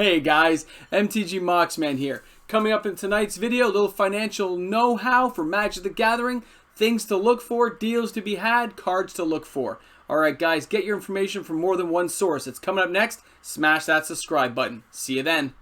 Hey guys, MTG Moxman here. Coming up in tonight's video, a little financial know-how for Magic the Gathering, things to look for, deals to be had, cards to look for. Alright guys, get your information from more than one source. It's coming up next. Smash that subscribe button. See you then.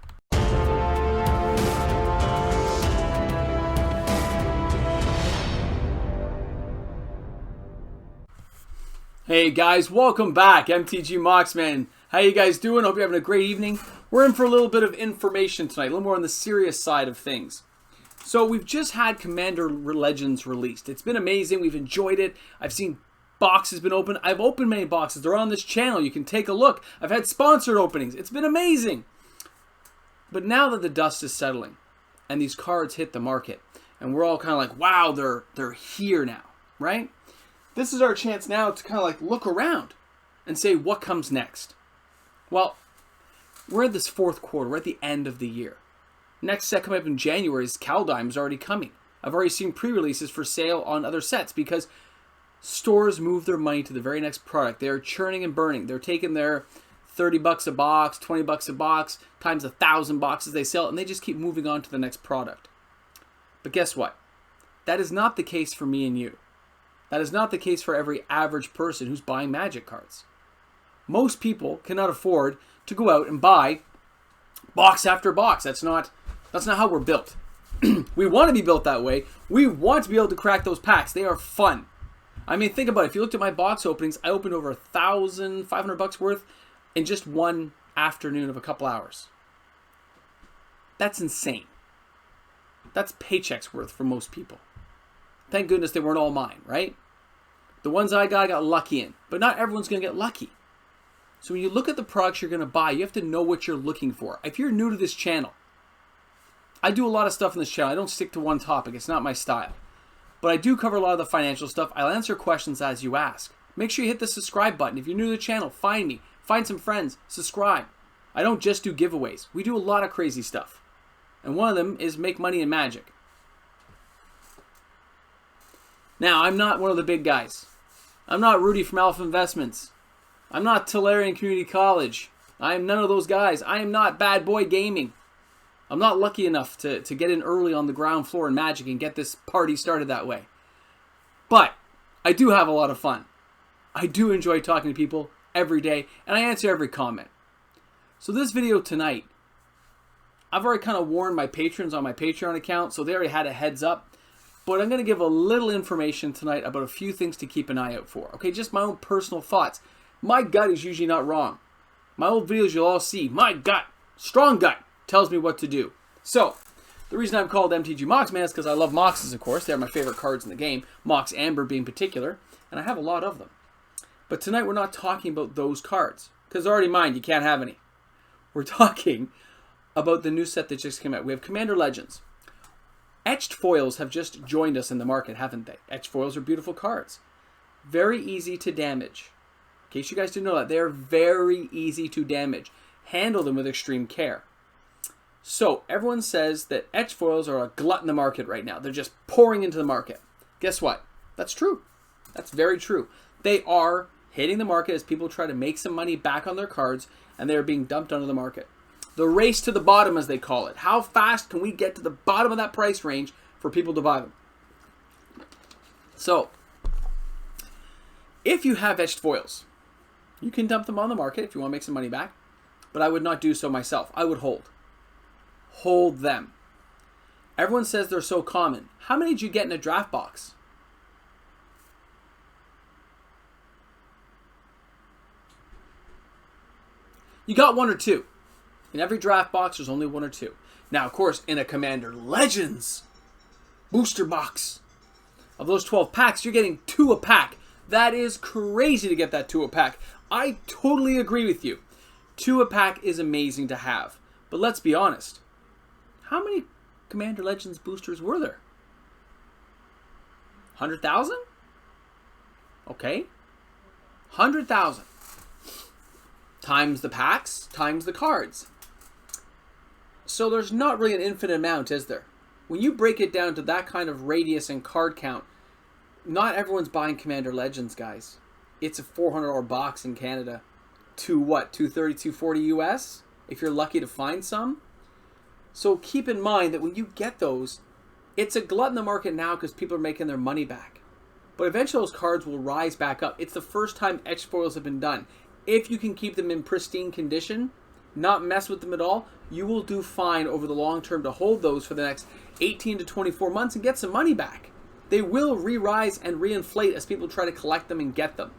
Hey guys, welcome back. MTG Moxman. How you guys doing? Hope you're having a great evening. We're in for a little bit of information tonight, a little more on the serious side of things. So we've just had Commander Legends released. It's been amazing. We've enjoyed it. I've seen boxes been opened. I've opened many boxes. They're on this channel. You can take a look. I've had sponsored openings. It's been amazing. But now that the dust is settling and these cards hit the market and we're all kind of like, wow, they're here now, right? This is our chance now to kind of like look around and say, what comes next? Well, we're at this fourth quarter. We're at the end of the year. Next set coming up in January is Kaldheim is already coming. I've already seen pre-releases for sale on other sets because stores move their money to the very next product. They're churning and burning. They're taking their 30 bucks a box, 20 bucks a box, times 1,000 boxes they sell, and they just keep moving on to the next product. But guess what? That is not the case for me and you. That is not the case for every average person who's buying Magic cards. Most people cannot afford to go out and buy box after box. That's not how we're built. We want to be built that way. We want to be able to crack those packs. They are fun. I mean, think about it. If you looked at my box openings, I opened over 1,500 bucks worth in just one afternoon of a couple hours. That's insane. That's paychecks worth for most people. Thank goodness they weren't all mine, right? The ones I got lucky in. But not everyone's going to get lucky. So when you look at the products you're going to buy, you have to know what you're looking for. If you're new to this channel, I do a lot of stuff in this channel. I don't stick to one topic. It's not my style. But I do cover a lot of the financial stuff. I'll answer questions as you ask. Make sure you hit the subscribe button. If you're new to the channel, find me. Find some friends. Subscribe. I don't just do giveaways. We do a lot of crazy stuff. And one of them is make money in Magic. Now, I'm not one of the big guys. I'm not Rudy from Alpha Investments. I'm not Tolarian Community College. I am none of those guys. I am not Bad Boy Gaming. I'm not lucky enough to get in early on the ground floor in Magic and get this party started that way. But I do have a lot of fun. I do enjoy talking to people every day, and I answer every comment. So this video tonight, I've already kind of warned my patrons on my Patreon account, so they already had a heads up. But I'm going to give a little information tonight about a few things to keep an eye out for. Okay, just my own personal thoughts. My gut is usually not wrong. My old videos you'll all see. My gut, strong gut, tells me what to do. So, the reason I'm called MTG Moxman is because I love Moxes, of course. They're my favorite cards in the game. Mox Amber being particular. And I have a lot of them. But tonight we're not talking about those cards. Because they're already mine. You can't have any. We're talking about the new set that just came out. We have Commander Legends. Etched foils have just joined us in the market, haven't they? Etched foils are beautiful cards. Very easy to damage. In case you guys didn't know that, they're very easy to damage. Handle them with extreme care. So, everyone says that etched foils are a glut in the market right now. They're just pouring into the market. Guess what? That's true. That's very true. They are hitting the market as people try to make some money back on their cards, and they're being dumped onto the market. The race to the bottom, as they call it. How fast can we get to the bottom of that price range for people to buy them? So, if you have etched foils, you can dump them on the market if you want to make some money back. But I would not do so myself. I would hold. Hold them. Everyone says they're so common. How many did you get in a draft box? You got one or two. In every draft box, there's only one or two. Now, of course, in a Commander Legends booster box, of those 12 packs, you're getting 2 a pack. That is crazy to get that 2 a pack. I totally agree with you. 2 a pack is amazing to have. But let's be honest. How many Commander Legends boosters were there? 100,000? Okay. 100,000. Times the packs, times the cards. So there's not really an infinite amount, is there? When you break it down to that kind of radius and card count, not everyone's buying Commander Legends, guys. It's a $400 box in Canada. To what? $230, $240 US? if you're lucky to find some. So keep in mind that when you get those, it's a glut in the market now because people are making their money back. But eventually those cards will rise back up. It's the first time etched foils have been done. If you can keep them in pristine condition, not mess with them at all, you will do fine over the long term to hold those for the next 18 to 24 months and get some money back. They will re-rise and reinflate as people try to collect them and get them.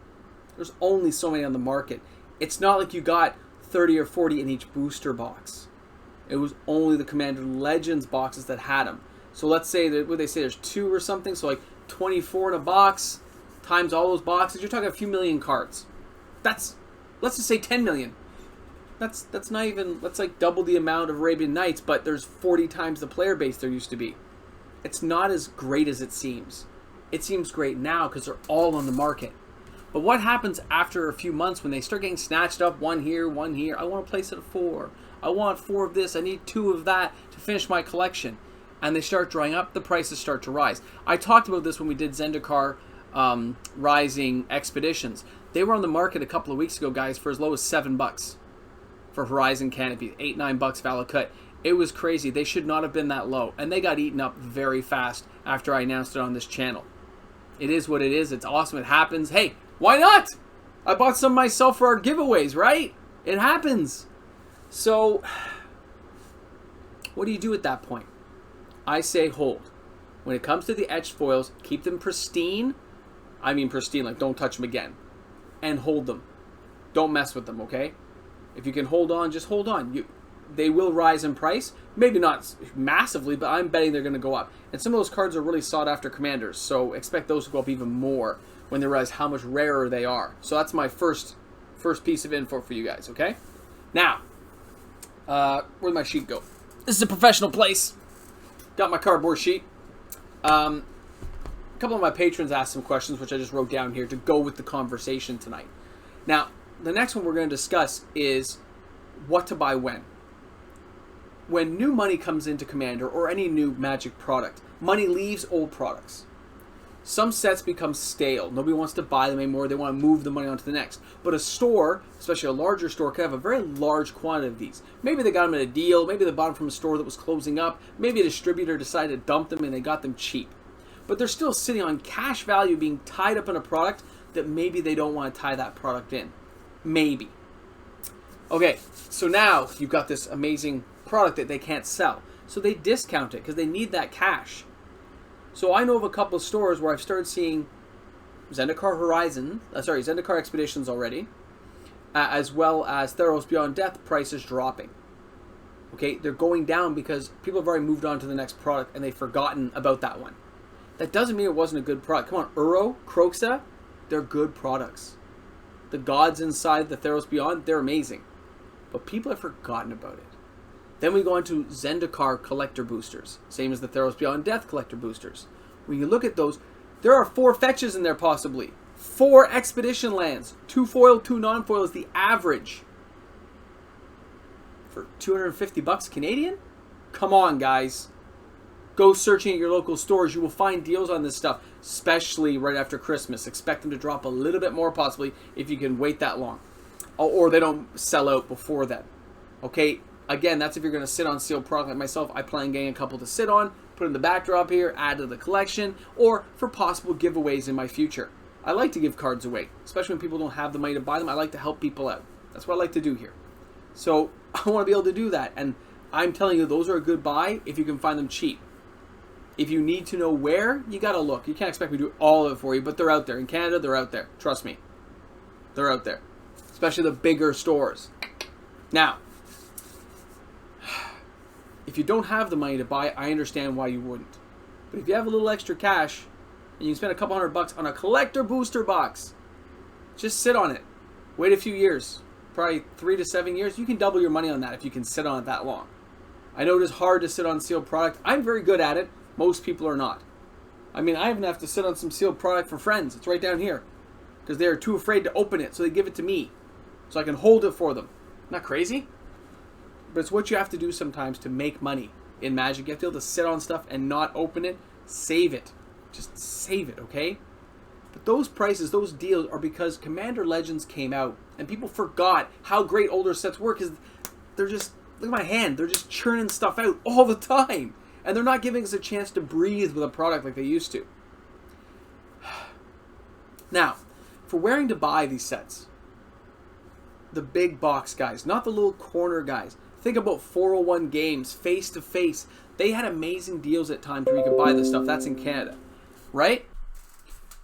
There's only so many on the market. It's not like you got 30 or 40 in each booster box. It was only the Commander Legends boxes that had them. So let's say that, what they say, there's 2 or something, so like 24 in a box times all those boxes, you're talking a few million cards. Let's just say 10 million. That's not even, that's like double the amount of Arabian Nights, but there's 40 times the player base there used to be. It's not as great as it seems. It seems great now because they're all on the market. But what happens after a few months when they start getting snatched up, one here, one here? I want to place it at 4. I want 4 of this. I need 2 of that to finish my collection. And they start drying up, the prices start to rise. I talked about this when we did Zendikar Rising Expeditions. They were on the market a couple of weeks ago, guys, for as low as $7 for Horizon Canopy, $8, $9 Valakut. It was crazy. They should not have been that low. And they got eaten up very fast after I announced it on this channel. It is what it is. It's awesome. It happens. Hey, why not? I bought some myself for our giveaways, right? It happens. So, what do you do at that point? I say hold. When it comes to the etched foils, keep them pristine. I mean pristine, like don't touch them again. And hold them. Don't mess with them, okay? If you can hold on, just hold on. They will rise in price. Maybe not massively, but I'm betting they're going to go up. And some of those cards are really sought after commanders, so expect those to go up even more when they realize how much rarer they are. So that's my first piece of info for you guys, okay? Now, where'd my sheet go? This is a professional place. Got my cardboard sheet. A couple of my patrons asked some questions, which I just wrote down here to go with the conversation tonight. Now, the next one we're going to discuss is what to buy when. When new money comes into Commander or any new Magic product, money leaves old products. Some sets become stale. Nobody wants to buy them anymore. They want to move the money on to the next. But a store, especially a larger store, can have a very large quantity of these. Maybe they got them at a deal. Maybe they bought them from a store that was closing up. Maybe a distributor decided to dump them and they got them cheap. But they're still sitting on cash value being tied up in a product that maybe they don't want to tie that product in. Maybe. Okay, so now you've got this amazing product that they can't sell. So they discount it because they need that cash. So I know of a couple of stores where I've started seeing Zendikar Expeditions already, as well as Theros Beyond Death prices dropping. Okay, they're going down because people have already moved on to the next product and they've forgotten about that one. That doesn't mean it wasn't a good product. Come on, Uro, Kroxa, they're good products. The gods inside the Theros Beyond, they're amazing. But people have forgotten about it. Then we go on to Zendikar collector boosters. Same as the Theros Beyond Death collector boosters. When you look at those, there are 4 fetches in there possibly. 4 expedition lands. 2 foil, 2 non-foil is the average. For $250 Canadian? Come on, guys. Go searching at your local stores. You will find deals on this stuff, especially right after Christmas. Expect them to drop a little bit more possibly if you can wait that long. Or they don't sell out before then. Okay? Again, that's if you're going to sit on sealed product like myself. I plan on getting a couple to sit on, put in the backdrop here, add to the collection, or for possible giveaways in my future. I like to give cards away, especially when people don't have the money to buy them. I like to help people out. That's what I like to do here. So I want to be able to do that. And I'm telling you, those are a good buy if you can find them cheap. If you need to know where, you got to look. You can't expect me to do all of it for you, but they're out there. In Canada, they're out there. Trust me. They're out there. Especially the bigger stores. Now, if you don't have the money to buy, I understand why you wouldn't. But if you have a little extra cash and you can spend a couple $100 on a collector booster box, just sit on it. Wait a few years, probably 3 to 7 years. You can double your money on that if you can sit on it that long. I know it is hard to sit on sealed product. I'm very good at it. Most people are not. I mean, I even have to sit on some sealed product for friends. It's right down here because they're too afraid to open it, so they give it to me so I can hold it for them. Not crazy? But it's what you have to do sometimes to make money in Magic. You have to be able to sit on stuff and not open it. Save it. Just save it, okay? But those prices, those deals are because Commander Legends came out and people forgot how great older sets were because just, look at my hand, they're just churning stuff out all the time. And they're not giving us a chance to breathe with a product like they used to. Now, for wearing to buy these sets, the big box guys, not the little corner guys. Think about 401 Games, Face to Face. They had amazing deals at times where you could buy this stuff. That's in Canada, right?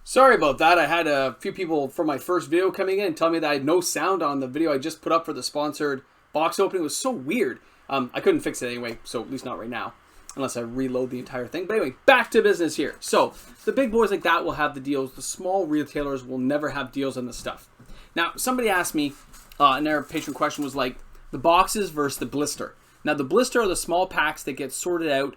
Sorry about that. I had a few people from my first video coming in and tell me that I had no sound on the video I just put up for the sponsored box opening. It was so weird. I couldn't fix it anyway, so at least not right now, unless I reload the entire thing. But anyway, back to business here. So the big boys like that will have the deals. The small retailers will never have deals on this stuff. Now, somebody asked me, and their patron question was like, the boxes versus the blister. Now, the blister are the small packs that get sorted out,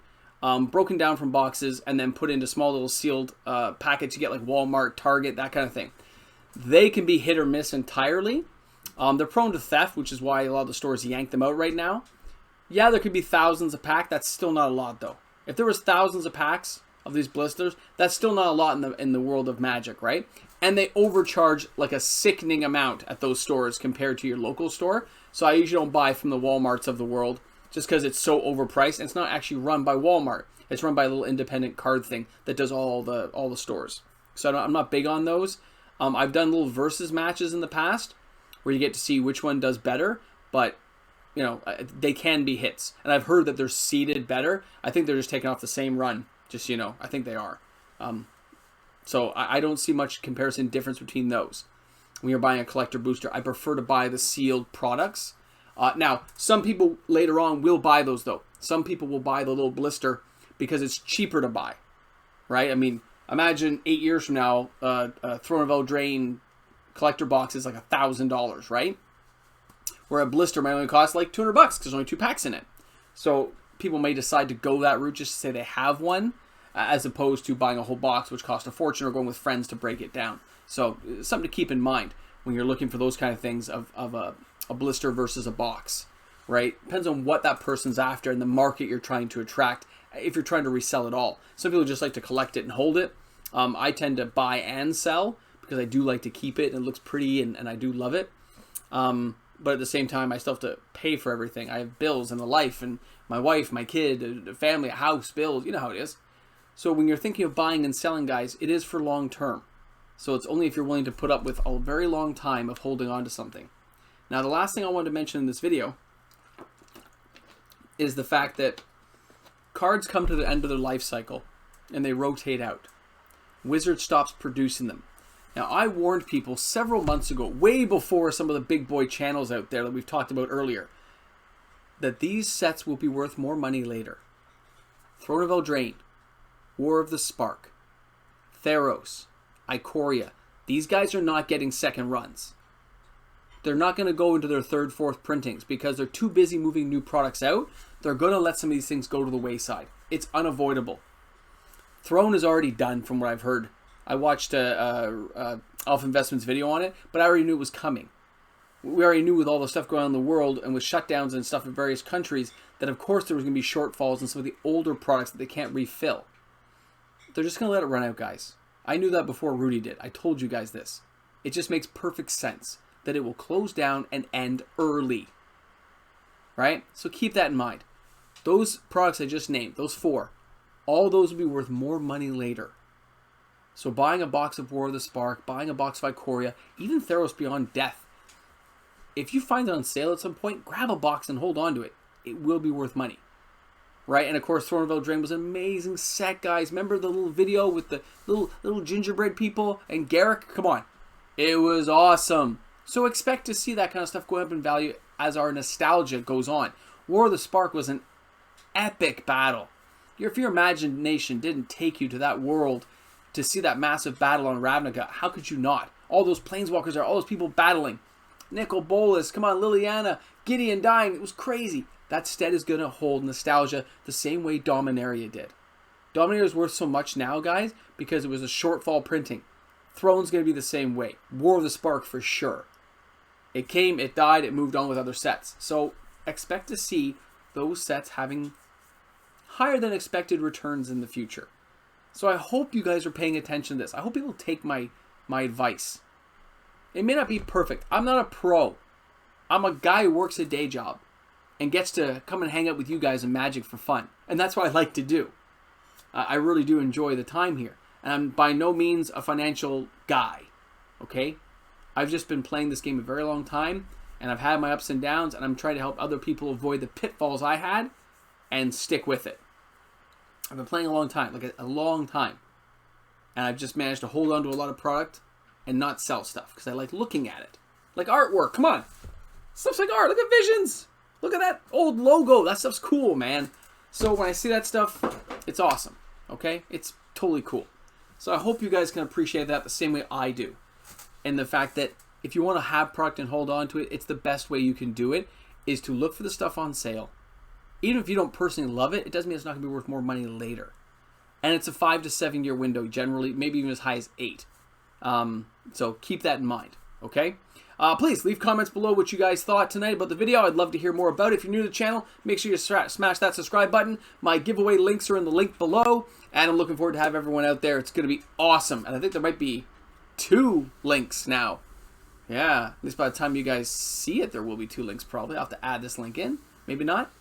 broken down from boxes, and then put into small little sealed packets. You get like Walmart, Target, that kind of thing. They can be hit or miss entirely. They're prone to theft, which is why a lot of the stores yank them out right now. Yeah, there could be thousands a pack. That's still not a lot, though. If there was thousands of packs of these blisters, that's still not a lot in the world of Magic, right? And they overcharge like a sickening amount at those stores compared to your local store. So I usually don't buy from the Walmarts of the world just because it's so overpriced. And it's not actually run by Walmart. It's run by a little independent card thing that does all the stores. So I'm not big on those. I've done little versus matches in the past where you get to see which one does better, but you know, they can be hits. And I've heard that they're seeded better. I think they're just taking off the same run. Just, you know, I think they are. So I don't see much comparison difference between those. When you're buying a collector booster, I prefer to buy the sealed products. Now, some people later on will buy those, though. Some people will buy the little blister because it's cheaper to buy, right? I mean, imagine 8 years from now, a Throne of Eldraine collector box is like $1,000, right? Where a blister might only cost like $200 because there's only 2 packs in it. So people may decide to go that route just to say they have one, as opposed to buying a whole box, which costs a fortune, or going with friends to break it down. So something to keep in mind when you're looking for those kind of things of a blister versus a box, right? Depends on what that person's after and the market you're trying to attract, if you're trying to resell it all. Some people just like to collect it and hold it. I tend to buy and sell because I do like to keep it and it looks pretty and I do love it. But at the same time, I still have to pay for everything. I have bills and a life and my wife, my kid, a family, a house, bills. You know how it is. So when you're thinking of buying and selling, guys, it is for long term. So it's only if you're willing to put up with a very long time of holding on to something. Now, the last thing I wanted to mention in this video is the fact that cards come to the end of their life cycle and they rotate out. Wizard stops producing them. Now, I warned people several months ago, way before some of the big boy channels out there that we've talked about earlier, that these sets will be worth more money later. Throne of Eldraine, War of the Spark, Theros, Ikoria. These guys are not getting second runs. They're not going to go into their third, fourth printings because they're too busy moving new products out. They're going to let some of these things go to the wayside. It's unavoidable. Throne is already done from what I've heard. I watched Alpha Investments video on it, but I already knew it was coming. We already knew with all the stuff going on in the world and with shutdowns and stuff in various countries that of course there was going to be shortfalls in some of the older products that they can't refill. They're just going to let it run out, guys. I knew that before Rudy did. I told you guys this. It just makes perfect sense that it will close down and end early. Right? So keep that in mind. Those products I just named, those 4, all those will be worth more money later. So buying a box of War of the Spark, buying a box of Ikoria, even Theros Beyond Death, if you find it on sale at some point, grab a box and hold on to it. It will be worth money. Right? And of course, Throne of Eldraine was an amazing set, guys. Remember the little video with the little gingerbread people and Garrick? Come on. It was awesome. So expect to see that kind of stuff go up in value as our nostalgia goes on. War of the Spark was an epic battle. If your imagination didn't take you to that world to see that massive battle on Ravnica, how could you not? All those planeswalkers are all those people battling. Nicol Bolas, come on, Liliana, Gideon dying. It was crazy. That stead is going to hold nostalgia the same way Dominaria did. Dominaria is worth so much now, guys, because it was a shortfall printing. Throne's going to be the same way. War of the Spark for sure. It came, it died, it moved on with other sets. So expect to see those sets having higher than expected returns in the future. So I hope you guys are paying attention to this. I hope people take my advice. It may not be perfect. I'm not a pro. I'm a guy who works a day job. and gets to come and hang out with you guys in Magic for fun. And that's what I like to do. I really do enjoy the time here. And I'm by no means a financial guy, okay? I've just been playing this game a very long time, and I've had my ups and downs, and I'm trying to help other people avoid the pitfalls I had and stick with it. I've been playing a long time, like a long time. And I've just managed to hold on to a lot of product and not sell stuff because I like looking at it. Like artwork, come on. Stuff's like art. Look at Visions. Look at that old logo. That stuff's cool, man. So when I see that stuff, it's awesome, okay? It's totally cool. So I hope you guys can appreciate that the same way I do. And the fact that if you want to have product and hold on to it, it's the best way you can do it is to look for the stuff on sale. Even if you don't personally love it, it doesn't mean it's not going to be worth more money later. And it's a 5 to 7 year window generally, maybe even as high as 8. So keep that in mind, okay? Please leave comments below what you guys thought tonight about the video. I'd love to hear more about it. If you're new to the channel, make sure you smash that subscribe button. My giveaway links are in the link below. And I'm looking forward to have everyone out there. It's going to be awesome. And I think there might be 2 links now. Yeah, at least by the time you guys see it, there will be 2 links probably. I'll have to add this link in. Maybe not.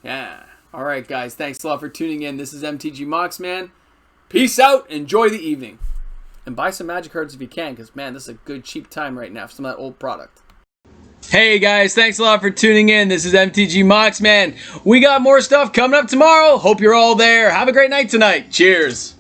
Yeah. All right, guys. Thanks a lot for tuning in. This is MTG Moxman. Peace out. Enjoy the evening. And buy some Magic cards if you can, because, man, this is a good, cheap time right now for some of that old product. Hey, guys. Thanks a lot for tuning in. This is MTG Moxman. We got more stuff coming up tomorrow. Hope you're all there. Have a great night tonight. Cheers.